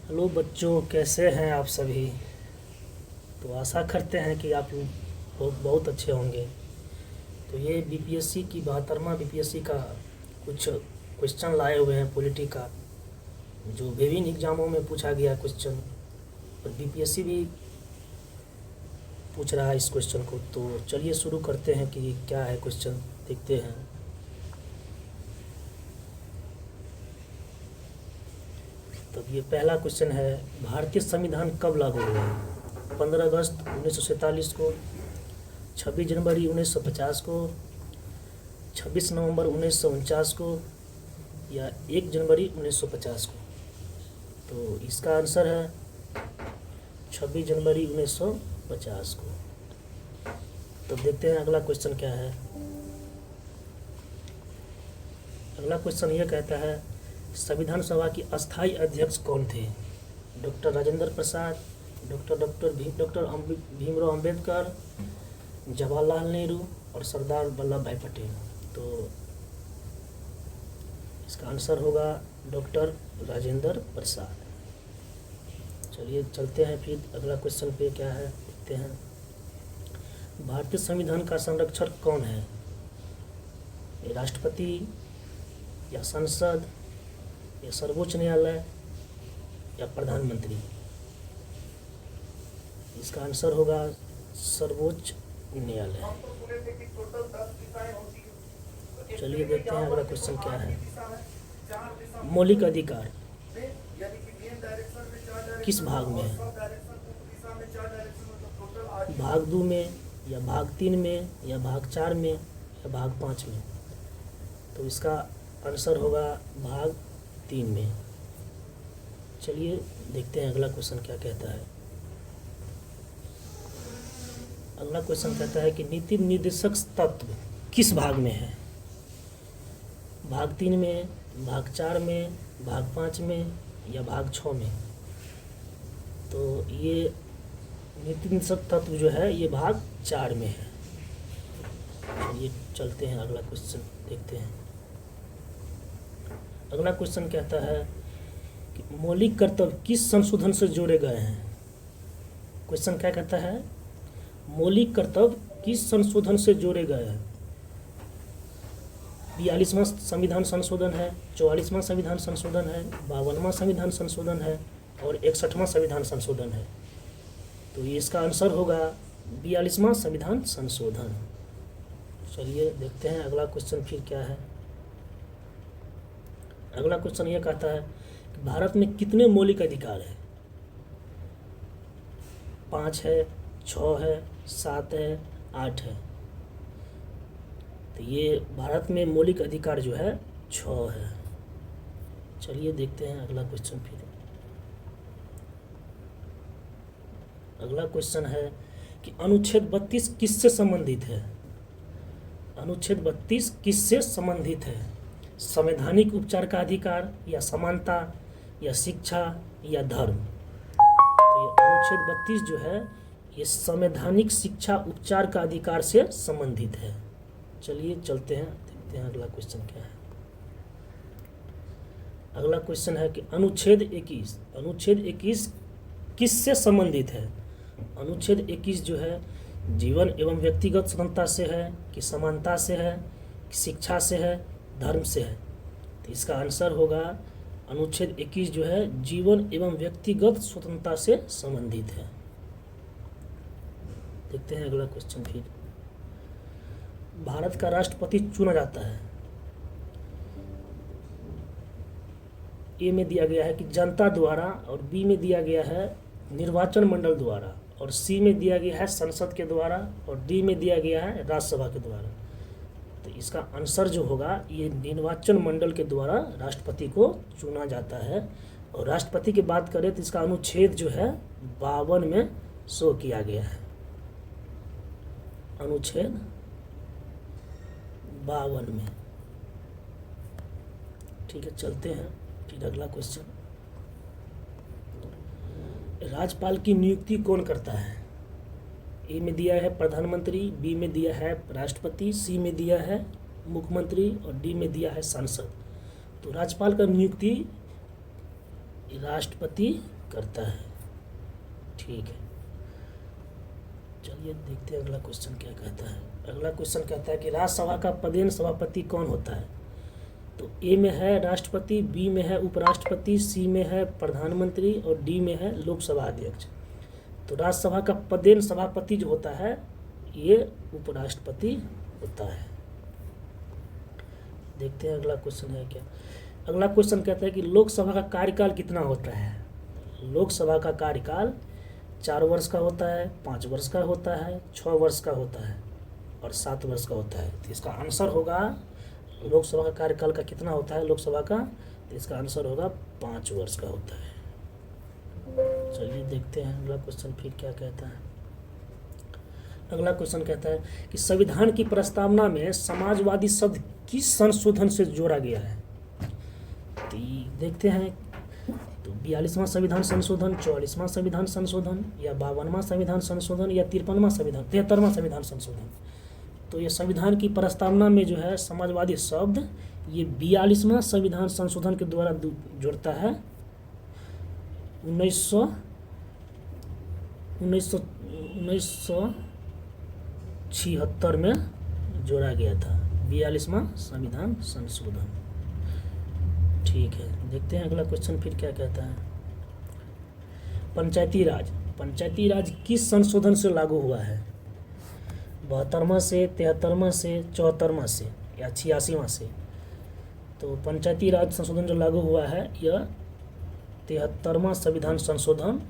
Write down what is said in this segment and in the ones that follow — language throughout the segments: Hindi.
हेलो बच्चों, कैसे हैं आप सभी। तो आशा करते हैं कि आप लोग बहुत अच्छे होंगे। तो ये बीपीएससी की 72वां बीपीएससी का कुछ क्वेश्चन लाए हुए हैं पॉलिटी का, जो विभिन्न एग्जामों में पूछा गया क्वेश्चन, और बीपीएससी भी पूछ रहा है इस क्वेश्चन को। तो चलिए शुरू करते हैं कि क्या है क्वेश्चन, देखते हैं। तो ये पहला क्वेश्चन है, भारतीय संविधान कब लागू हुआ? 15 अगस्त 1947 को, 26 जनवरी 1950 को, 26 नवंबर 1949 को, या 1 जनवरी 1950 को। तो इसका आंसर है 26 जनवरी 1950 को। तो देखते हैं अगला क्वेश्चन क्या है। अगला क्वेश्चन ये कहता है, संविधान सभा की अस्थायी अध्यक्ष कौन थे? डॉक्टर राजेंद्र प्रसाद, डॉक्टर भीमराव अंबेडकर, जवाहरलाल नेहरू और सरदार वल्लभ भाई पटेल। तो इसका आंसर होगा डॉक्टर राजेंद्र प्रसाद। चलिए चलते हैं फिर अगला क्वेश्चन पे क्या है देखते हैं। भारतीय संविधान का संरक्षक कौन है? राष्ट्रपति, या संसद, या सर्वोच्च न्यायालय, या प्रधानमंत्री? इसका आंसर होगा सर्वोच्च न्यायालय। चलिए देखते हैं अगला क्वेश्चन क्या है। मौलिक अधिकार किस भाग में है? भाग 2 में, या भाग 3 में, या भाग 4 में, या भाग 5 में? तो इसका आंसर होगा भाग 3 में। चलिए देखते हैं अगला क्वेश्चन क्या कहता है। अगला क्वेश्चन कहता है कि नीति निर्देशक तत्व किस भाग में है? भाग 3 में, भाग 4 में, भाग 5 में, या भाग 6 में? तो ये नीति निर्देशक तत्व जो है ये भाग 4 में है। चलिए चलते हैं अगला क्वेश्चन देखते हैं। अगला क्वेश्चन कहता है कि मौलिक कर्तव्य किस संशोधन से जोड़े गए हैं? क्वेश्चन क्या कहता है, मौलिक कर्तव्य किस संशोधन से जोड़े गए हैं? 42वां संविधान संशोधन है, 44वां संविधान संशोधन है, 52वां संविधान संशोधन है, और 61वां संविधान संशोधन है। तो ये इसका आंसर होगा 42वां संविधान संशोधन। चलिए देखते हैं अगला क्वेश्चन फिर क्या है। अगला क्वेश्चन ये कहता है कि भारत में कितने मौलिक अधिकार हैं? 5 है, 6 है, 7 है, 8 है? तो ये भारत में मौलिक अधिकार जो है 6 है। चलिए देखते हैं अगला क्वेश्चन फिर। अगला क्वेश्चन है कि अनुच्छेद 32 किससे संबंधित है? अनुच्छेद 32 किससे संबंधित है? संवैधानिक उपचार का अधिकार, या समानता, या शिक्षा, या धर्म? तो ये अनुच्छेद 32 जो है ये संवैधानिक शिक्षा उपचार का अधिकार से संबंधित है। चलिए चलते हैं देखते हैं अगला क्वेश्चन क्या है। अगला क्वेश्चन है कि अनुच्छेद 21 किससे संबंधित है? अनुच्छेद 21 जो है जीवन एवं व्यक्तिगत स्वतंत्रता से है, कि समानता से है, कि शिक्षा से है, धर्म से है? तो इसका आंसर होगा अनुच्छेद 21 जो है जीवन एवं व्यक्तिगत स्वतंत्रता से संबंधित है। देखते हैं अगला क्वेश्चन फिर। भारत का राष्ट्रपति चुना जाता है, ए में दिया गया है कि जनता द्वारा, और बी में दिया गया है निर्वाचन मंडल द्वारा, और सी में दिया गया है संसद के द्वारा, और डी में दिया गया है राज्यसभा के द्वारा। तो इसका आंसर जो होगा ये निर्वाचन मंडल के द्वारा राष्ट्रपति को चुना जाता है। और राष्ट्रपति की बात करें तो इसका अनुच्छेद जो है 52 में शो किया गया है। अनुच्छेद 52 में। ठीक है चलते हैं फिर अगला क्वेश्चन। राज्यपाल की नियुक्ति कौन करता है? ए में दिया है प्रधानमंत्री, बी में दिया है राष्ट्रपति, सी में दिया है मुख्यमंत्री, और डी में दिया है सांसद। तो राज्यपाल का नियुक्ति राष्ट्रपति करता है। ठीक है, चलिए देखते हैं अगला क्वेश्चन क्या कहता है। अगला क्वेश्चन कहता है कि राज्यसभा का पदेन सभापति कौन होता है। तो ए में है राष्ट्रपति, बी में है उपराष्ट्रपति, सी में है प्रधानमंत्री और डी में है लोकसभा अध्यक्ष। तो राज्यसभा का पदेन सभापति जो होता है ये उपराष्ट्रपति होता है। देखते हैं अगला क्वेश्चन है क्या। अगला क्वेश्चन कहता है कि लोकसभा का कार्यकाल कितना होता है। लोकसभा का कार्यकाल 4 वर्ष का होता है, 5 वर्ष का होता है, 6 वर्ष का होता है और 7 वर्ष का होता है। तो इसका आंसर होगा लोकसभा का कार्यकाल का कितना होता है लोकसभा का, तो इसका आंसर होगा 5 वर्ष का होता है। चलिए देखते हैं अगला क्वेश्चन फिर क्या कहता है। अगला क्वेश्चन कहता है कि संविधान की प्रस्तावना में समाजवादी शब्द किस संशोधन से जोड़ा गया है। तो देखते हैं, तो 42वां संविधान संशोधन, 44वां संविधान संशोधन या 52वां संविधान संशोधन या 53वां संविधान 73वां संविधान संशोधन। तो ये संविधान की प्रस्तावना में जो है समाजवादी शब्द ये 42वां संविधान संशोधन के द्वारा जुड़ता है। 1976 में जोड़ा गया था 42वां संविधान संशोधन। ठीक है, देखते हैं अगला क्वेश्चन फिर क्या कहता है। पंचायती राज, पंचायती राज किस संशोधन से लागू हुआ है। 72वां से, 73वां से, 74वां से या 86वां से। तो पंचायती राज संशोधन जो लागू हुआ है यह 73वां संविधान संशोधन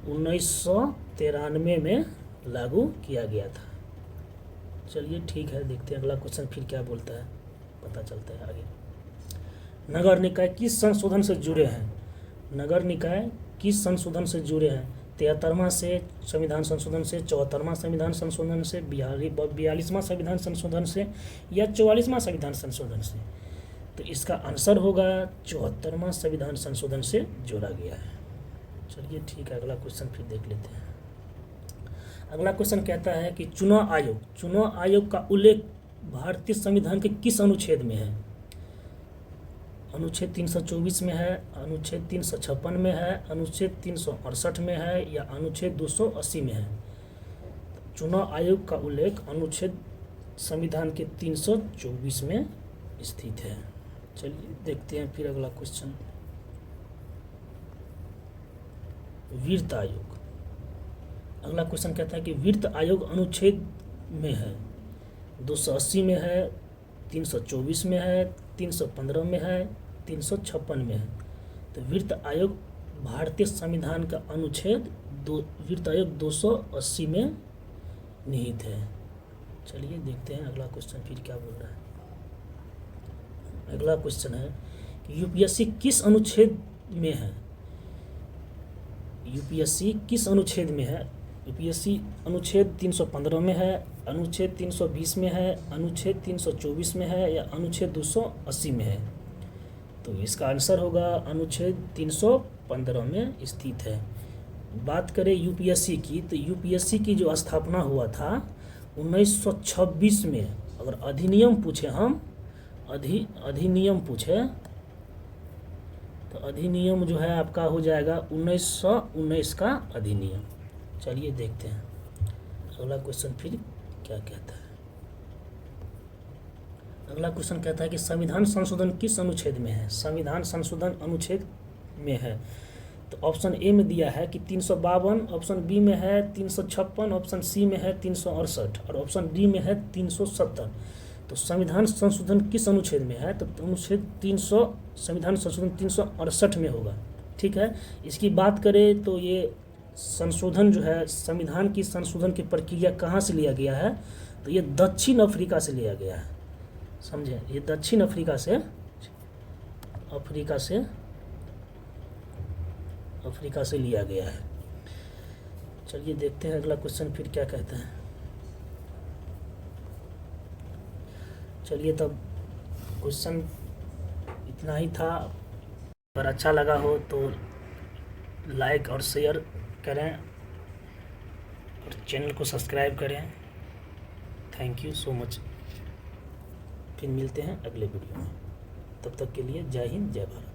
1993 में लागू किया गया था। चलिए ठीक है, देखते हैं अगला क्वेश्चन फिर क्या बोलता है, पता चलता है आगे। नगर निकाय किस संशोधन से जुड़े हैं। नगर निकाय किस संशोधन से जुड़े हैं। 73वां से संविधान संशोधन से, 74वां संविधान संशोधन से, 42वां संविधान संशोधन से या 44वां संविधान संशोधन से। तो इसका आंसर होगा 74वां संविधान संशोधन से जोड़ा गया है। चलिए ठीक है, अगला क्वेश्चन फिर देख लेते हैं। अगला क्वेश्चन कहता है कि चुनाव आयोग, चुनाव आयोग का उल्लेख भारतीय संविधान के किस अनुच्छेद में है। अनुच्छेद 324 में है, अनुच्छेद 356 में है, अनुच्छेद 368 में है या अनुच्छेद 280 में है। चुनाव आयोग का उल्लेख अनुच्छेद संविधान के 324 में स्थित है। चलिए देखते हैं फिर अगला क्वेश्चन। वित्त आयोग, अगला क्वेश्चन कहता है कि वित्त आयोग अनुच्छेद में है, 280 में है, 324 में है, 315 में है, 356 में है। तो वित्त आयोग भारतीय संविधान का अनुच्छेद वित्त आयोग 280 में निहित है। चलिए देखते हैं अगला क्वेश्चन फिर क्या बोल रहा है। अगला क्वेश्चन है कि यूपीएससी किस अनुच्छेद में है। यूपीएससी किस अनुच्छेद में है। यूपीएससी अनुच्छेद 315 में है, अनुच्छेद 320 में है, अनुच्छेद 324 में है या अनुच्छेद 280 में है। तो इसका आंसर होगा अनुच्छेद 315 में स्थित है। बात करें यूपीएससी की, तो यूपीएससी की जो स्थापना हुआ था 1926 में। अगर अधिनियम पूछे हम, अधिनियम पूछे तो अधिनियम जो है आपका हो जाएगा 1919 का अधिनियम। चलिए देखते हैं अगला क्वेश्चन फिर क्या कहता है। अगला क्वेश्चन कहता है कि संविधान संशोधन किस अनुच्छेद में है। संविधान संशोधन अनुच्छेद में है। तो ऑप्शन ए में दिया है कि 352, ऑप्शन बी में है 356, ऑप्शन सी में है 368 और ऑप्शन डी में है 370। तो संविधान संशोधन किस अनुच्छेद में है। तो अनुच्छेद 300 संविधान संशोधन 368 में होगा। ठीक है, इसकी बात करें तो ये संशोधन जो है, संविधान की संशोधन की प्रक्रिया कहाँ से लिया गया है। तो ये दक्षिण अफ्रीका से लिया गया है। समझे, ये दक्षिण अफ्रीका से लिया गया है। चलिए देखते हैं अगला क्वेश्चन फिर क्या कहता है। चलिए तब क्वेश्चन इतना ही था। अगर अच्छा लगा हो तो लाइक और शेयर करें और चैनल को सब्सक्राइब करें। Thank you so much. फिर मिलते हैं अगले वीडियो में, तब तक के लिए जय हिंद जय भारत।